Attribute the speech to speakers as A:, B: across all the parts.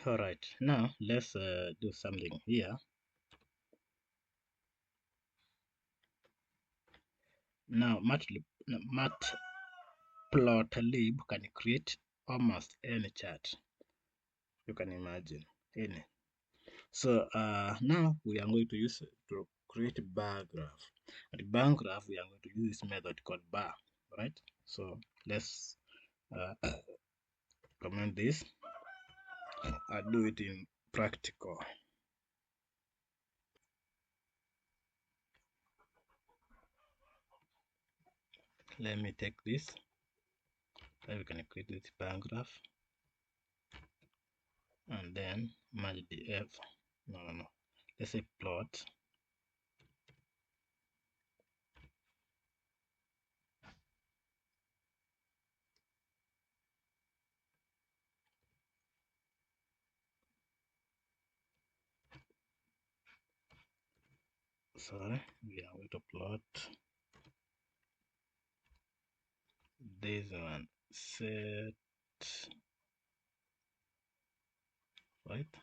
A: All right, now let's do something here. Now matplotlib can create almost any chart you can imagine, any. So now we are going to use to create a bar graph. And the bar graph, we are going to use this method called bar, right? So let's comment this. I'll do it in practical. Let me take this. Then we can create this bar graph and then merge the F. No. Let's say plot. Sorry, we are going to plot this one. Set, right?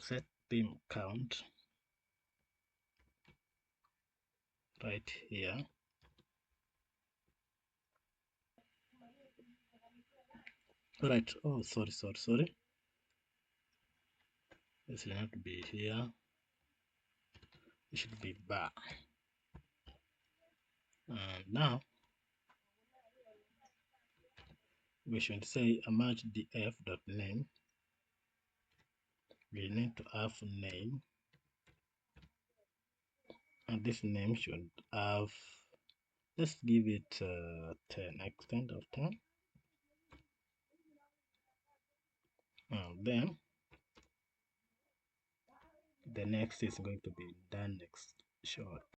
A: Set beam count right here. Right. Oh, sorry. This should not be here. It should be bar. And now we should say merge df dot name. We need to have name, and this name should have. Let's give it 10, extent of 10. And then the next is going to be done next short.